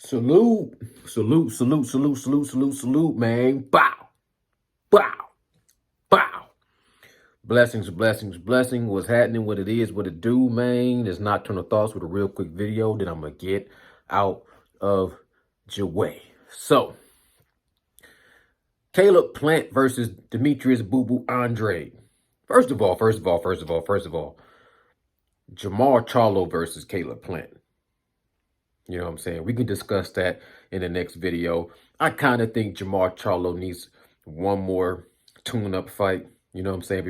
Salute, salute, salute, salute, salute, salute, salute, man. Bow, bow, bow. Blessings, blessings, blessing. What's happening, what it is, what it do, man. It's Nocturnal Thoughts with a real quick video that I'm going to get out of your way. So, Caleb Plant versus Demetrius Boo Boo Andrade. First of all, Jermall Charlo versus Caleb Plant. You know what I'm saying? We can discuss that in the next video. I kind of think Jermall Charlo needs one more tune-up fight. You know what I'm saying?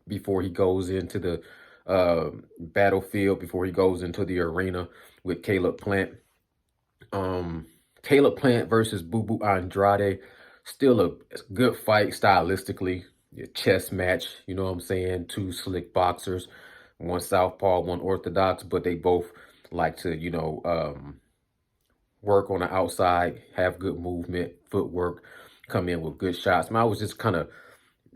Before he goes into the battlefield, before he goes into the arena with Caleb Plant. Caleb Plant versus Boo Boo Andrade. Still a good fight stylistically. A chess match. You know what I'm saying? Two slick boxers. One southpaw, one orthodox, but they both like to, work on the outside, have good movement, footwork, come in with good shots. I was just kind of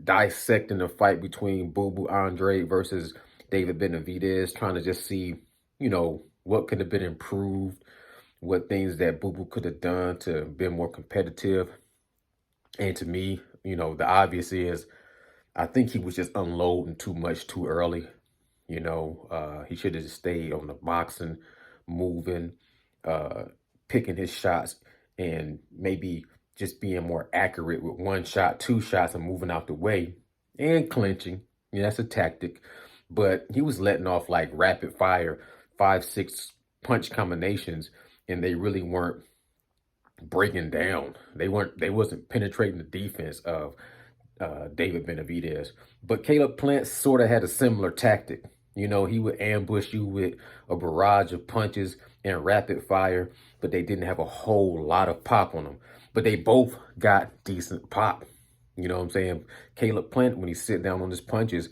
dissecting the fight between Boo Boo Andrade versus David Benavidez, trying to just see, what could have been improved, what things that Boo Boo could have done to be more competitive. And to me, the obvious is I think he was just unloading too much too early. He should have just stayed on the boxing, moving, picking his shots, and maybe just being more accurate with one shot, two shots, and moving out the way and clinching. Yeah, that's a tactic. But he was letting off like rapid fire, 5-6 punch combinations, and they really weren't breaking down. They wasn't penetrating the defense of David Benavidez. But Caleb Plant sort of had a similar tactic. He would ambush you with a barrage of punches and rapid fire, but they didn't have a whole lot of pop on them. But they both got decent pop. You know what I'm saying? Caleb Plant, when he sit down on his punches,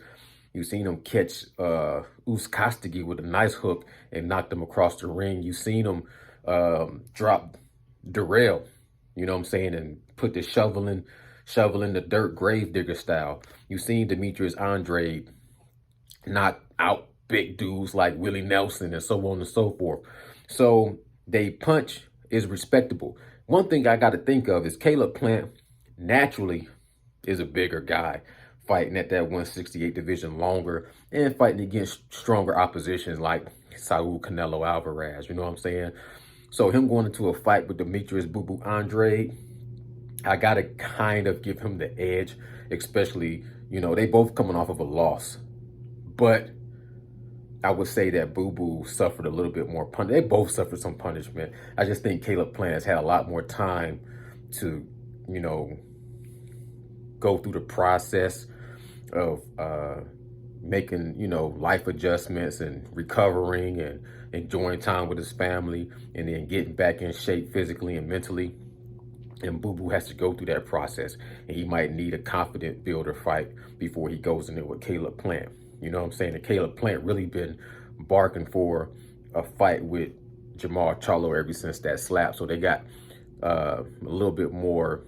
you've seen him catch Us Kostagi with a nice hook and knocked him across the ring. You've seen him drop Darrell, you know what I'm saying, and put the shovel in the dirt, gravedigger style. You've seen Demetrius Andrade knock out big dudes like Willie Nelson and so on and so forth. So they punch is respectable. One thing I got to think of is Caleb Plant naturally is a bigger guy, fighting at that 168 division longer and fighting against stronger oppositions like Saul Canelo Alvarez. You know what I'm saying? So him going into a fight with Demetrius Boo Boo Andrade, I got to kind of give him the edge, especially, they both coming off of a loss. But I would say that Boo Boo suffered a little bit more punishment. They both suffered some punishment. I just think Caleb Plant has had a lot more time to, go through the process of making, life adjustments and recovering and enjoying time with his family and then getting back in shape physically and mentally. And Boo Boo has to go through that process, and he might need a confident builder fight before he goes in there with Caleb Plant. You know what I'm saying? And Caleb Plant really been barking for a fight with Jermall Charlo ever since that slap. So they got a little bit more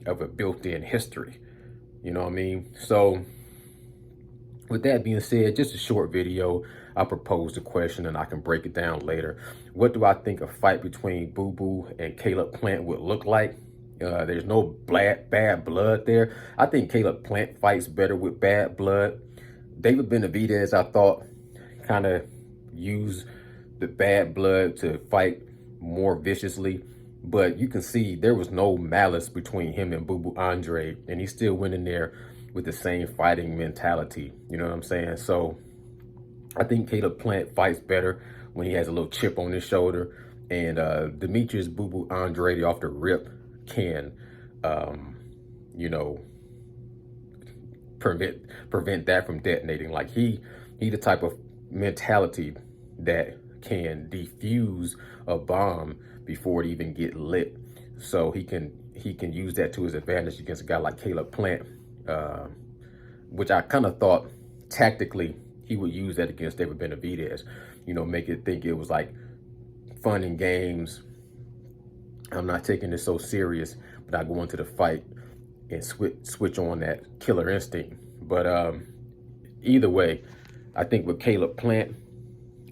of a built-in history. You know what I mean? So with that being said, just a short video. I proposed a question and I can break it down later. What do I think a fight between Boo Boo and Caleb Plant would look like? There's no bad blood there. I think Caleb Plant fights better with bad blood. David Benavidez, I thought, kind of used the bad blood to fight more viciously. But you can see there was no malice between him and Boo Boo Andrade. And he still went in there with the same fighting mentality. You know what I'm saying? So I think Caleb Plant fights better when he has a little chip on his shoulder. And Demetrius Boo Boo Andrade off the rip can, prevent that from detonating. Like he the type of mentality that can defuse a bomb before it even get lit. So he can use that to his advantage against a guy like Caleb Plant, which I kind of thought tactically he would use that against David Benavidez. Make it think it was like fun and games. I'm not taking this so serious, but I go into the fight and switch on that killer instinct. But either way, I think with Caleb Plant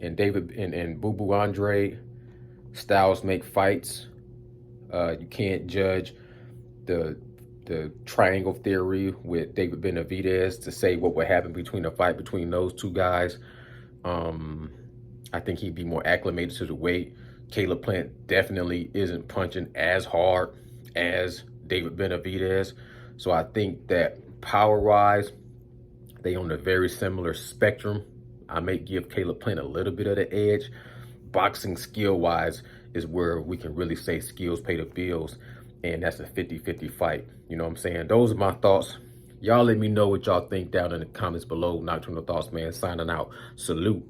and David and Boo Boo Andrade, styles make fights. You can't judge the triangle theory with David Benavidez to say what would happen between a fight between those two guys. I think he'd be more acclimated to the weight. Caleb Plant definitely isn't punching as hard as David Benavidez. So I think that power-wise, they on a very similar spectrum. I may give Caleb Plant a little bit of the edge. Boxing skill-wise is where we can really say skills pay the bills, and that's a 50-50 fight. You know what I'm saying? Those are my thoughts. Y'all let me know what y'all think down in the comments below. Nocturnal Thoughts, man. Signing out. Salute.